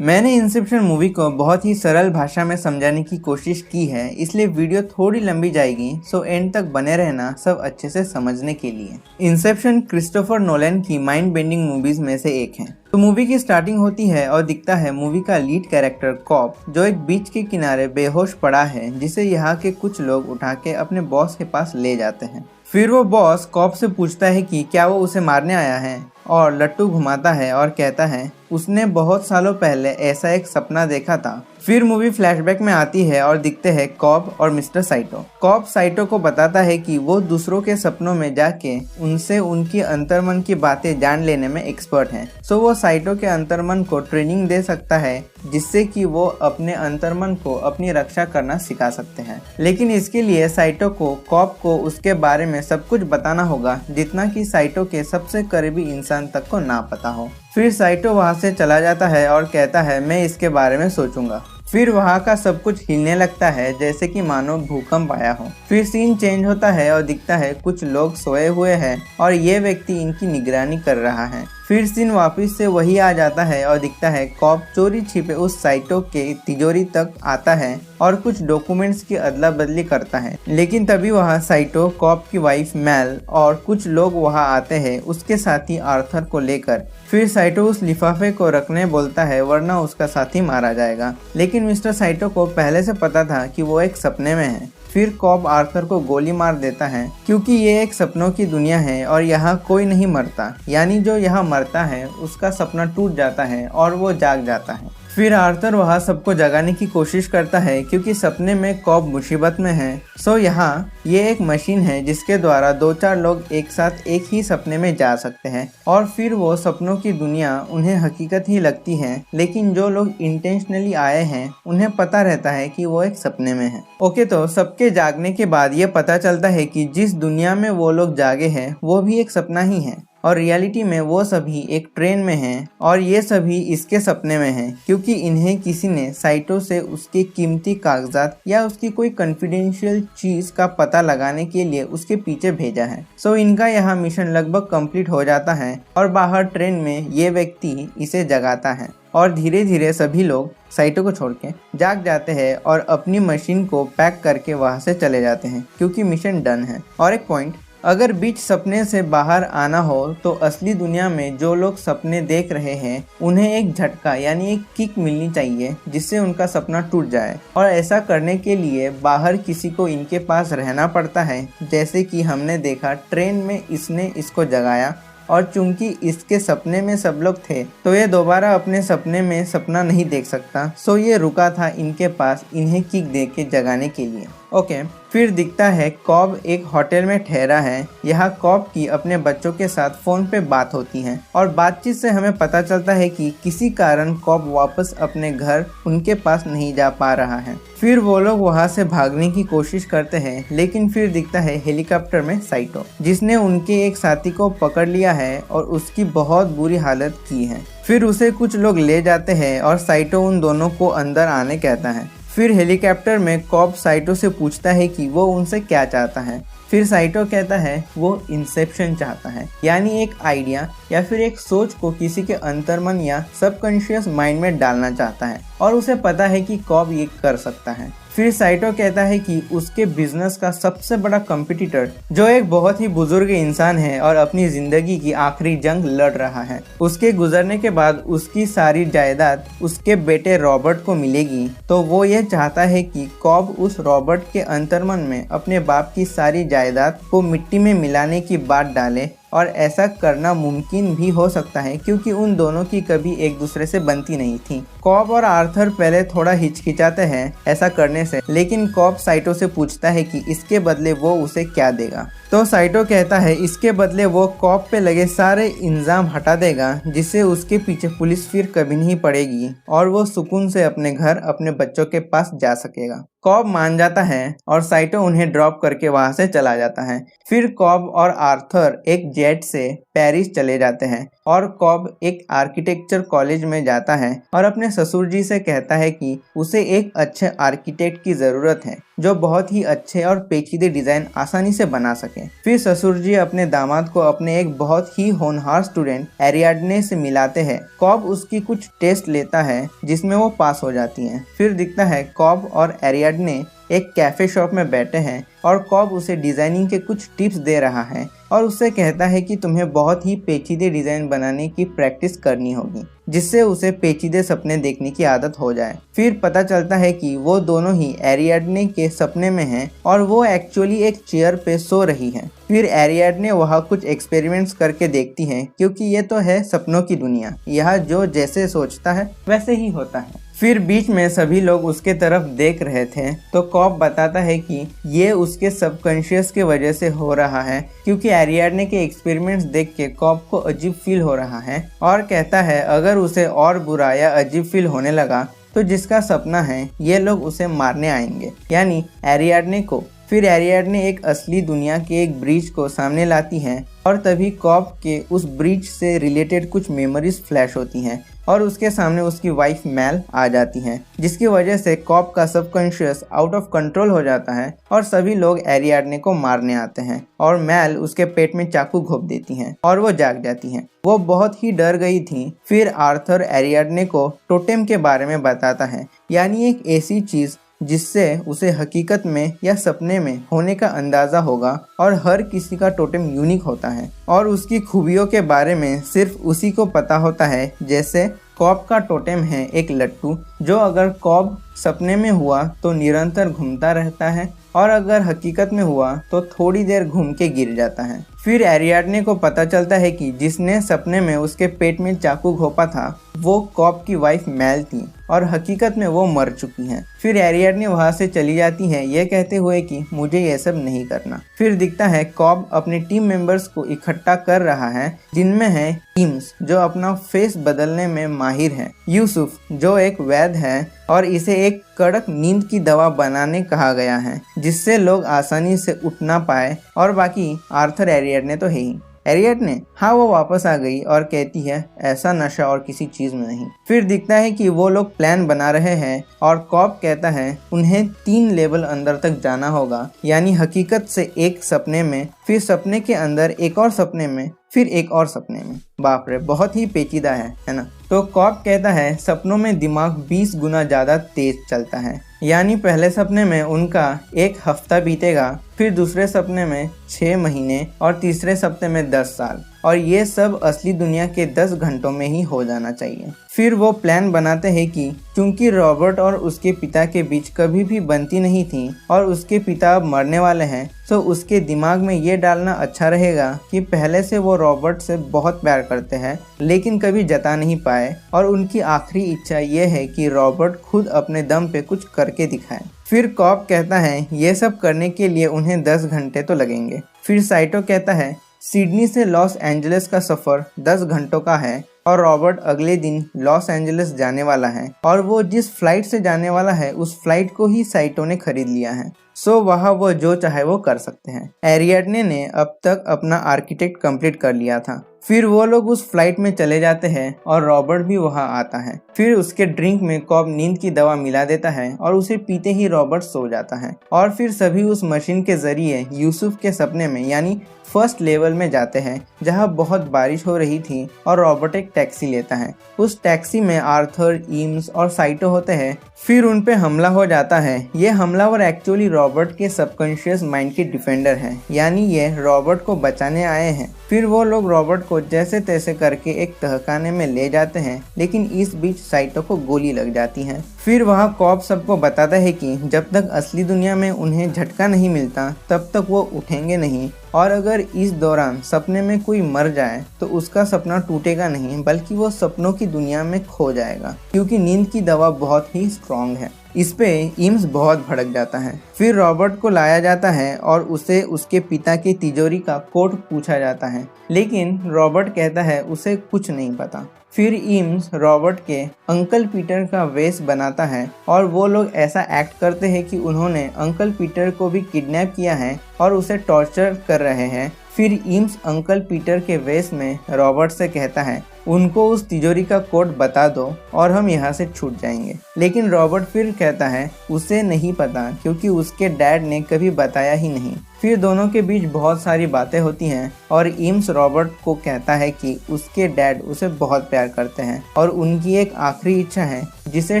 मैंने Inception movie को बहुत ही सरल भाषा में समझाने की कोशिश की है, इसलिए वीडियो थोड़ी लंबी जाएगी, सो एंड तक बने रहना सब अच्छे से समझने के लिए। इंसेप्शन क्रिस्टोफर नोलन की माइंड बेंडिंग मूवीज में से एक है। तो मूवी की स्टार्टिंग होती है और दिखता है मूवी का लीड कैरेक्टर कॉप जो एक बीच के किनारे बेहोश पड़ा है, जिसे यहाँ के कुछ लोग उठा के अपने बॉस के पास ले जाते हैं। फिर वो बॉस कॉप से पूछता है कि क्या वो उसे मारने आया है, और लट्टू घुमाता है और कहता है उसने बहुत सालों पहले ऐसा एक सपना देखा था। फिर मूवी फ्लैशबैक में आती है और दिखते हैं कॉप और मिस्टर साइटो। कॉप साइटो को बताता है कि वो दूसरों के सपनों में जाके उनसे उनकी अंतर्मन की बातें जान लेने में एक्सपर्ट है। सो वो साइटो के अंतर्मन को ट्रेनिंग दे सकता है, जिससे कि वो अपने अंतर्मन को अपनी रक्षा करना सिखा सकते हैं। लेकिन इसके लिए साइटो को कॉप को उसके बारे में सब कुछ बताना होगा, जितना कि साइटो के सबसे करीबी इंसान तक को ना पता हो। फिर साइटो वहां से चला जाता है और कहता है मैं इसके बारे में सोचूंगा। फिर वहाँ का सब कुछ हिलने लगता है जैसे कि मानो भूकंप आया हो। फिर सीन चेंज होता है और दिखता है कुछ लोग सोए हुए हैं और ये व्यक्ति इनकी निगरानी कर रहा है। फिर सीन वापस से वही आ जाता है और दिखता है कॉप चोरी छिपे उस साइटो के तिजोरी तक आता है और कुछ डॉक्यूमेंट्स की अदला बदली करता है। लेकिन तभी वहाँ साइटो, कॉप की वाइफ मेल और कुछ लोग वहाँ आते हैं उसके साथी आर्थर को लेकर। फिर साइटो उस लिफाफे को रखने बोलता है वरना उसका साथी मारा जाएगा। लेकिन मिस्टर साइटो को पहले से पता था कि वो एक सपने में है। फिर कॉप आर्थर को गोली मार देता है क्योंकि ये एक सपनों की दुनिया है और यहाँ कोई नहीं मरता, यानी जो यहाँ मरता है उसका सपना टूट जाता है और वो जाग जाता है। फिर आर्थर वहाँ सबको जगाने की कोशिश करता है क्योंकि सपने में कॉप मुसीबत में है। सो यहाँ ये एक मशीन है जिसके द्वारा 2-4 लोग एक साथ एक ही सपने में जा सकते हैं और फिर वो सपनों की दुनिया उन्हें हकीकत ही लगती है। लेकिन जो लोग इंटेंशनली आए हैं उन्हें पता रहता है कि वो एक सपने में है। ओके, तो सबके जागने के बाद ये पता चलता है कि जिस दुनिया में वो लोग जागे हैं वो भी एक सपना ही है और रियलिटी में वो सभी एक ट्रेन में हैं और ये सभी इसके सपने में हैं क्योंकि इन्हें किसी ने साइटो से उसके कीमती कागजात या उसकी कोई कॉन्फिडेंशियल चीज का पता लगाने के लिए उसके पीछे भेजा है। सो इनका यहाँ मिशन लगभग कंप्लीट हो जाता है और बाहर ट्रेन में ये व्यक्ति इसे जगाता है और धीरे धीरे सभी लोग साइटो को छोड़ के जाग जाते हैं और अपनी मशीन को पैक करके वहाँ से चले जाते हैं क्योंकि मिशन डन है। और एक पॉइंट, अगर बीच सपने से बाहर आना हो तो असली दुनिया में जो लोग सपने देख रहे हैं उन्हें एक झटका यानी एक किक मिलनी चाहिए जिससे उनका सपना टूट जाए। और ऐसा करने के लिए बाहर किसी को इनके पास रहना पड़ता है, जैसे कि हमने देखा ट्रेन में इसने इसको जगाया और चूंकि इसके सपने में सब लोग थे तो ये दोबारा अपने सपने में सपना नहीं देख सकता। सो ये रुका था इनके पास इन्हें किक दे के जगाने के लिए। ओके, फिर दिखता है कॉब एक होटल में ठहरा है। यहाँ कॉब की अपने बच्चों के साथ फोन पे बात होती है और बातचीत से हमें पता चलता है कि किसी कारण कॉब वापस अपने घर उनके पास नहीं जा पा रहा है। फिर वो लोग वहाँ से भागने की कोशिश करते हैं, लेकिन फिर दिखता है हेलीकॉप्टर में साइटो जिसने उनके एक साथी को पकड़ लिया है और उसकी बहुत बुरी हालत की है। फिर उसे कुछ लोग ले जाते हैं और साइटो उन दोनों को अंदर आने कहता है। फिर हेलीकॉप्टर में कॉप साइटो से पूछता है कि वो उनसे क्या चाहता है। फिर साइटो कहता है वो इंसेप्शन चाहता है, यानी एक आइडिया या फिर एक सोच को किसी के अंतर्मन या सबकॉन्शियस माइंड में डालना चाहता है और उसे पता है कि कॉप ये कर सकता है। फिर साइटो कहता है कि उसके बिजनेस का सबसे बड़ा कंपटीटर जो एक बहुत ही बुजुर्ग इंसान है और अपनी जिंदगी की आखिरी जंग लड़ रहा है, उसके गुजरने के बाद उसकी सारी जायदाद उसके बेटे रॉबर्ट को मिलेगी। तो वो ये चाहता है कि कॉब उस रॉबर्ट के अंतर्मन में अपने बाप की सारी जायदाद को मिट्टी में मिलाने की बात डाले और ऐसा करना मुमकिन भी हो सकता है क्योंकि उन दोनों की कभी एक दूसरे से बनती नहीं थी। कॉब और आर्थर पहले थोड़ा हिचकिचाते हैं ऐसा करने से, लेकिन कॉब साइटो से पूछता है कि इसके बदले वो उसे क्या देगा। तो साइटो कहता है इसके बदले वो कॉब पे लगे सारे इल्जाम हटा देगा, जिससे उसके पीछे पुलिस फिर कभी नहीं पड़ेगी और वो सुकून से अपने घर अपने बच्चों के पास जा सकेगा। कॉब मान जाता है और साइटो उन्हें ड्रॉप करके वहां से चला जाता है। फिर कॉब और आर्थर एक जेट से पेरिस चले जाते हैं और कॉब एक आर्किटेक्चर कॉलेज में जाता है और अपने ससुर जी से कहता है कि उसे एक अच्छे आर्किटेक्ट की जरूरत है जो बहुत ही अच्छे और पेचीदे डिजाइन आसानी से बना सके। फिर ससुर जी अपने दामाद को अपने एक बहुत ही होनहार स्टूडेंट एरियाडने से मिलाते हैं। कॉब उसकी कुछ टेस्ट लेता है जिसमें वो पास हो जाती है। फिर दिखता है कॉब और एरियाडने एक कैफे शॉप में बैठे हैं और कॉब उसे डिजाइनिंग के कुछ टिप्स दे रहा है और उससे कहता है कि तुम्हें बहुत ही पेचीदे डिजाइन बनाने की प्रैक्टिस करनी होगी जिससे उसे पेचीदे सपने देखने की आदत हो जाए। फिर पता चलता है कि वो दोनों ही एरियाडने के सपने में हैं और वो एक्चुअली एक चेयर पे सो रही है। फिर एरियाडने वहाँ कुछ एक्सपेरिमेंट्स करके देखती है क्योंकि ये तो है सपनों की दुनिया, यहाँ जो जैसे सोचता है वैसे ही होता है। फिर बीच में सभी लोग उसके तरफ देख रहे थे तो कॉब बताता है कि ये उसके सबकॉन्शियस के वजह से हो रहा है क्योंकि एरियाडने के एक्सपेरिमेंट्स देख के कॉब को अजीब फील हो रहा है और कहता है अगर उसे और बुरा या अजीब फील होने लगा तो जिसका सपना है ये लोग उसे मारने आएंगे, यानी एरियाडने को। फिर एरियाडने एक असली दुनिया के एक ब्रिज को सामने लाती है और तभी कॉब के उस ब्रिज से रिलेटेड कुछ मेमोरीज फ्लैश होती हैं और उसके सामने उसकी वाइफ मैल आ जाती है जिसकी वजह से कॉब का सबकॉन्शियस आउट ऑफ कंट्रोल हो जाता है और सभी लोग एरियाडने को मारने आते हैं और मैल उसके पेट में चाकू घोंप देती है और वो जाग जाती है। वो बहुत ही डर गई थी। फिर आर्थर एरियाडने को टोटेम के बारे में बताता है, यानी एक ऐसी चीज जिससे उसे हकीकत में या सपने में होने का अंदाजा होगा और हर किसी का टोटेम यूनिक होता है और उसकी खूबियों के बारे में सिर्फ उसी को पता होता है। जैसे कॉब का टोटेम है एक लट्टू जो अगर कॉब सपने में हुआ तो निरंतर घूमता रहता है और अगर हकीकत में हुआ तो थोड़ी देर घूम के गिर जाता है। फिर एरियाडने को पता चलता है कि जिसने सपने में उसके पेट में चाकू घोंपा था वो कॉब की वाइफ मैल थी और हकीकत में वो मर चुकी हैं। फिर एरियाडने वहां से चली जाती है ये कहते हुए कि मुझे ये सब नहीं करना। फिर दिखता है कॉब अपने टीम मेंबर्स को इकट्ठा कर रहा है जिनमें है ईम्स जो अपना फेस बदलने में माहिर है, यूसुफ जो एक वैद्य है और इसे एक कड़क नींद की दवा बनाने कहा गया है जिससे लोग आसानी से उठ ना पाए, और बाकी आर्थर एरियाडने तो है ही। एरियाडने हाँ वो वापस आ गई और कहती है ऐसा नशा और किसी चीज में नहीं। फिर दिखता है कि वो लोग प्लान बना रहे हैं और कॉब कहता है उन्हें 3 लेवल अंदर तक जाना होगा, यानी हकीकत से एक सपने में, फिर सपने के अंदर एक और सपने में, फिर एक और सपने में। बाप रे, बहुत ही पेचीदा है ना। तो कॉब कहता है सपनों में दिमाग 20 गुना ज्यादा तेज चलता है, यानी पहले सपने में उनका 1 हफ्ता बीतेगा, फिर दूसरे सपने में 6 महीने और तीसरे सपने में 10 साल, और ये सब असली दुनिया के 10 घंटों में ही हो जाना चाहिए। फिर वो प्लान बनाते हैं कि क्योंकि रॉबर्ट और उसके पिता के बीच कभी भी बनती नहीं थी और उसके पिता अब मरने वाले हैं, तो उसके दिमाग में ये डालना अच्छा रहेगा कि पहले से वो रॉबर्ट से बहुत प्यार करते हैं लेकिन कभी जता नहीं पाए, और उनकी आखिरी इच्छा ये है कि रॉबर्ट खुद अपने दम पे कुछ करके दिखाए। फिर कॉब कहता है ये सब करने के लिए उन्हें 10 घंटे तो लगेंगे। फिर साइटो कहता है सिडनी से लॉस एंजलिस का सफर 10 घंटों का है और रॉबर्ट अगले दिन लॉस एंजलिस जाने वाला है और वो जिस फ्लाइट से जाने वाला है उस फ्लाइट को ही साइटो ने खरीद लिया है, सो वहाँ वो जो चाहे वो कर सकते हैं। एरियाडने ने अब तक अपना आर्किटेक्ट कंप्लीट कर लिया था। फिर वो लोग उस फ्लाइट में चले जाते हैं और रॉबर्ट भी वहाँ आता है। फिर उसके ड्रिंक में कॉब नींद की दवा मिला देता है और उसे पीते ही रॉबर्ट सो जाता है, और फिर सभी उस मशीन के जरिए यूसुफ के सपने में यानी फर्स्ट लेवल में जाते हैं जहाँ बहुत बारिश हो रही थी, और रॉबर्ट एक टैक्सी लेता है। उस टैक्सी में आर्थर, ईम्स और साइटो होते हैं। फिर उन पे हमला हो जाता है। ये हमलावर एक्चुअली रॉबर्ट के सबकॉन्शियस माइंड के डिफेंडर हैं, यानी ये रॉबर्ट को बचाने आए हैं। फिर वो लोग रॉबर्ट को जैसे तैसे करके एक तहखाने में ले जाते हैं, लेकिन इस बीच साइटो को गोली लग जाती है। फिर वहाँ कॉब सबको बताता है कि जब तक असली दुनिया में उन्हें झटका नहीं मिलता तब तक वो उठेंगे नहीं, और अगर इस दौरान सपने में कोई मर जाए तो उसका सपना टूटेगा नहीं बल्कि वो सपनों की दुनिया में खो जाएगा, क्योंकि नींद की दवा बहुत ही स्ट्रॉन्ग है। इस पे ईम्स बहुत भड़क जाता है। फिर रॉबर्ट को लाया जाता है और उसे उसके पिता की तिजोरी का कोड पूछा जाता है, लेकिन रॉबर्ट कहता है उसे कुछ नहीं पता। फिर ईम्स रॉबर्ट के अंकल पीटर का वेश बनाता है और वो लोग ऐसा एक्ट करते हैं कि उन्होंने अंकल पीटर को भी किडनैप किया है और उसे टॉर्चर कर रहे हैं। फिर ईम्स अंकल पीटर के वेश में रॉबर्ट से कहता है उनको उस तिजोरी का कोड बता दो और हम यहाँ से छूट जाएंगे। लेकिन रॉबर्ट फिर कहता है उसे नहीं पता क्योंकि उसके डैड ने कभी बताया ही नहीं। फिर दोनों के बीच बहुत सारी बातें होती हैं और ईम्स रॉबर्ट को कहता है कि उसके डैड उसे बहुत प्यार करते हैं और उनकी एक आखिरी इच्छा है जिसे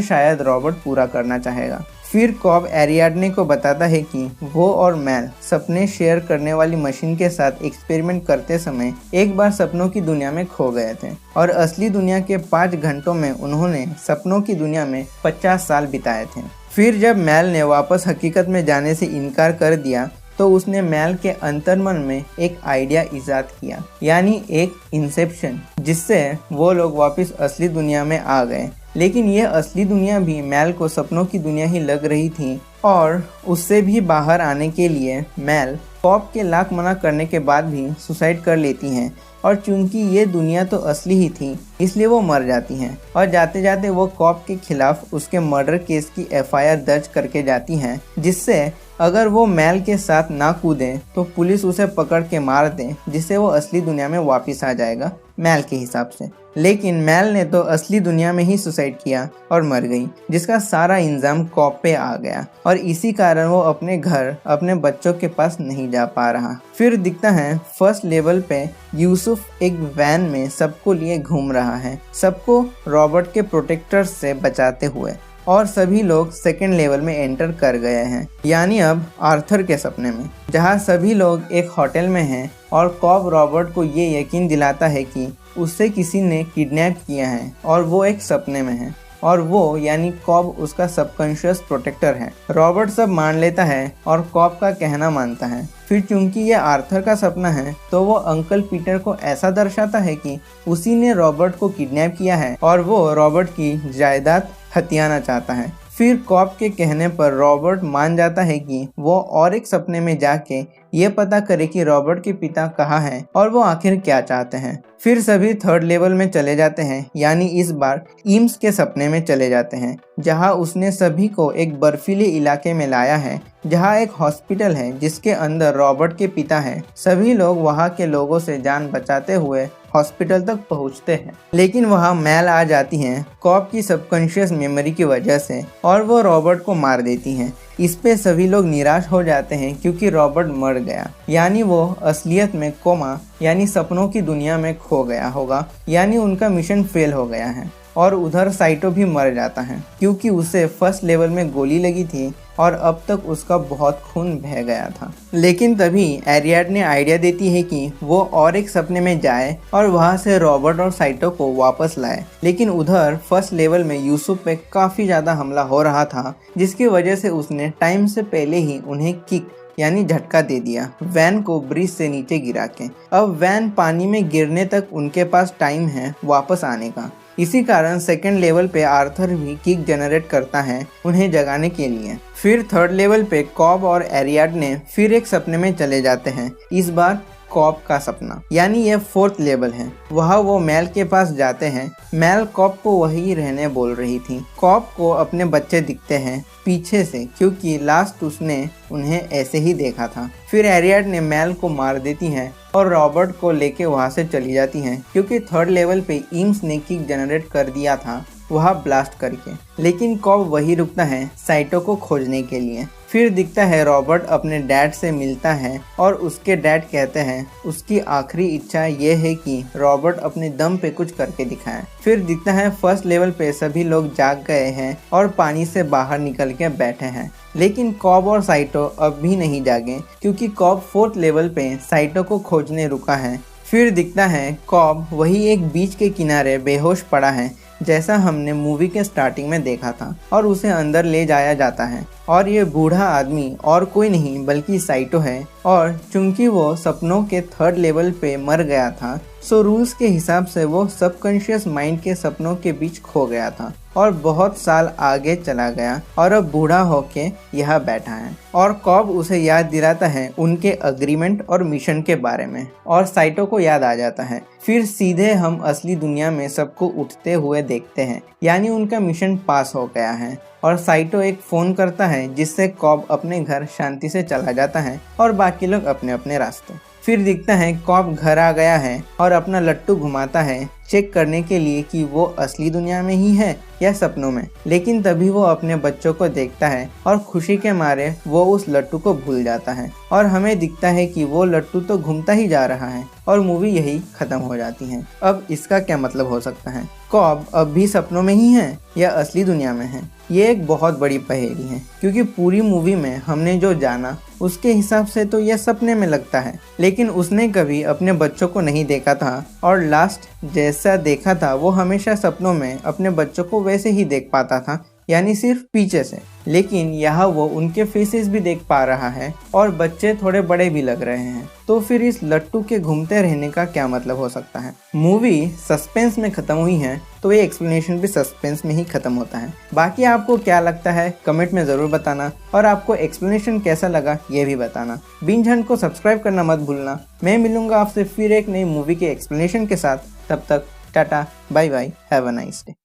शायद रॉबर्ट पूरा करना चाहेगा। फिर कॉब एरियाडने को बताता है कि वो और मैल सपने शेयर करने वाली मशीन के साथ एक्सपेरिमेंट करते समय एक बार सपनों की दुनिया में खो गए थे और असली दुनिया के 5 घंटों में उन्होंने सपनों की दुनिया में 50 साल बिताए थे। फिर जब मैल ने वापस हकीकत में जाने से इनकार कर दिया तो उसने मैल के अंतर्मन में एक आइडिया इजाद किया, यानी एक इंसेप्शन, जिससे वो लोग वापस असली दुनिया में आ गए। लेकिन ये असली दुनिया भी मैल को सपनों की दुनिया ही लग रही थी और उससे भी बाहर आने के लिए मैल कॉब के लाख मना करने के बाद भी सुसाइड कर लेती हैं और चूंकि ये दुनिया तो असली ही थी इसलिए वो मर जाती हैं और जाते जाते वो कॉब के खिलाफ उसके मर्डर केस की एफआईआर दर्ज करके जाती हैं, जिससे अगर वो मैल के साथ ना कूदे तो पुलिस उसे पकड़ के मार दे, जिससे वो असली दुनिया में वापस आ जाएगा मैल के हिसाब से। लेकिन मैल ने तो असली दुनिया में ही सुसाइड किया और मर गई, जिसका सारा इंजाम कॉब पे आ गया और इसी कारण वो अपने घर अपने बच्चों के पास नहीं जा पा रहा। फिर दिखता है फर्स्ट लेवल पे यूसुफ एक वैन में सबको लिए घूम रहा है, सबको रॉबर्ट के प्रोटेक्टर्स से बचाते हुए, और सभी लोग सेकेंड लेवल में एंटर कर गए हैं, यानी अब आर्थर के सपने में, जहां सभी लोग एक होटल में हैं और कॉब रॉबर्ट को ये यकीन दिलाता है कि उससे किसी ने किडनैप किया है और वो एक सपने में है और वो यानी कॉब उसका सबकॉन्शियस प्रोटेक्टर है। रॉबर्ट सब मान लेता है और कॉब का कहना मानता है। फिर चूंकि ये आर्थर का सपना है तो वो अंकल पीटर को ऐसा दर्शाता है कि उसी ने रॉबर्ट को किडनैप किया है और वो रॉबर्ट की जायदाद हथियाना चाहता है। फिर कॉब के कहने पर रॉबर्ट मान जाता है कि वो और एक सपने में जाके ये पता करे कि रॉबर्ट के पिता कहाँ हैं और वो आखिर क्या चाहते हैं। फिर सभी थर्ड लेवल में चले जाते हैं, यानी इस बार ईम्स के सपने में चले जाते हैं, जहां उसने सभी को एक बर्फीले इलाके में लाया है जहां एक हॉस्पिटल है जिसके अंदर रॉबर्ट के पिता हैं। सभी लोग वहां के लोगों से जान बचाते हुए हॉस्पिटल तक पहुंचते हैं, लेकिन वहां मैल आ जाती हैं कॉब की सबकॉन्शियस मेमोरी की वजह से और वो रॉबर्ट को मार देती हैं। इस पे सभी लोग निराश हो जाते हैं क्योंकि रॉबर्ट मर गया, यानी वो असलियत में कोमा यानी सपनों की दुनिया में खो गया होगा, यानी उनका मिशन फेल हो गया है। और उधर साइटो भी मर जाता है क्योंकि उसे फर्स्ट लेवल में गोली लगी थी और अब तक उसका बहुत खून बह गया था। लेकिन तभी एरियाड ने आइडिया देती है कि वो और एक सपने में जाए और वहां से रॉबर्ट और साइटो को वापस लाए। लेकिन उधर फर्स्ट लेवल में यूसुफ पे काफी ज्यादा हमला हो रहा था, जिसकी वजह से उसने टाइम से पहले ही उन्हें किक यानी झटका दे दिया वैन को ब्रिज से नीचे गिरा के। अब वैन पानी में गिरने तक उनके पास टाइम है वापस आने का। इसी कारण सेकंड लेवल पे आर्थर भी किक जनरेट करता है उन्हें जगाने के लिए। फिर थर्ड लेवल पे कॉब और एरियाड ने फिर एक सपने में चले जाते हैं, इस बार कॉब का सपना, यानी ये फोर्थ लेवल है। वहाँ वो मैल के पास जाते हैं। मैल कॉब को वही रहने बोल रही थी। कॉब को अपने बच्चे दिखते हैं पीछे से क्योंकि लास्ट उसने उन्हें ऐसे ही देखा था। फिर एरियाड ने मैल को मार देती हैं और रॉबर्ट को लेके वहाँ से चली जाती हैं क्योंकि थर्ड लेवल पे ईम्स ने किक जनरेट कर दिया था वहाँ ब्लास्ट करके। लेकिन कॉब वही रुकता है साइटो को खोजने के लिए। फिर दिखता है रॉबर्ट अपने डैड से मिलता है और उसके डैड कहते हैं उसकी आखिरी इच्छा ये है कि रॉबर्ट अपने दम पे कुछ करके दिखाए। फिर दिखता है फर्स्ट लेवल पे सभी लोग जाग गए हैं और पानी से बाहर निकल के बैठे हैं, लेकिन कॉब और साइटो अब भी नहीं जागे क्योंकि कॉब फोर्थ लेवल पे साइटो को खोजने रुका है। फिर दिखता है कॉब वही एक बीच के किनारे बेहोश पड़ा है जैसा हमने मूवी के स्टार्टिंग में देखा था और उसे अंदर ले जाया जाता है और ये बूढ़ा आदमी और कोई नहीं बल्कि साइटो है। और चूंकि वो सपनों के थर्ड लेवल पे मर गया था सो रूल्स के हिसाब से वो सबकॉन्शियस माइंड के सपनों के बीच खो गया था और बहुत साल आगे चला गया और अब बूढ़ा होके यहाँ बैठा है। और कॉब उसे याद दिलाता है उनके अग्रीमेंट और मिशन के बारे में और साइटो को याद आ जाता है। फिर सीधे हम असली दुनिया में सबको उठते हुए देखते हैं, यानी उनका मिशन पास हो गया है। और साइटो एक फोन करता है जिससे कॉब अपने घर शांति से चला जाता है और बाकी लोग अपने अपने रास्ते। फिर दिखता है कॉप घर आ गया है और अपना लट्टू घुमाता है चेक करने के लिए कि वो असली दुनिया में ही है या सपनों में। लेकिन तभी वो अपने बच्चों को देखता है और खुशी के मारे वो उस लट्टू को भूल जाता है और हमें दिखता है कि वो लट्टू तो घूमता ही जा रहा है और मूवी यही खत्म हो जाती है। अब इसका क्या मतलब हो सकता है? कॉब अब भी सपनों में ही है या असली दुनिया में है? ये एक बहुत बड़ी पहेली है, क्योंकि पूरी मूवी में हमने जो जाना उसके हिसाब से तो यह सपने में लगता है, लेकिन उसने कभी अपने बच्चों को नहीं देखा था और लास्ट जैसा देखा था वो हमेशा सपनों में अपने बच्चों को वैसे ही देख पाता था, यानी सिर्फ पीछे से। लेकिन यहाँ वो उनके फेसेस भी देख पा रहा है और बच्चे थोड़े बड़े भी लग रहे हैं। तो फिर इस लट्टू के घूमते रहने का क्या मतलब हो सकता है? मूवी सस्पेंस में खत्म हुई है तो ये एक्सप्लेनेशन भी सस्पेंस में ही खत्म होता है। बाकी आपको क्या लगता है कमेंट में जरूर बताना और आपको एक्सप्लेनेशन कैसा लगा ये भी बताना। बिंज हंट को सब्सक्राइब करना मत भूलना। मैं मिलूंगा आपसे फिर एक नई मूवी के एक्सप्लेनेशन के साथ। तब तक tata bye bye, have a nice day.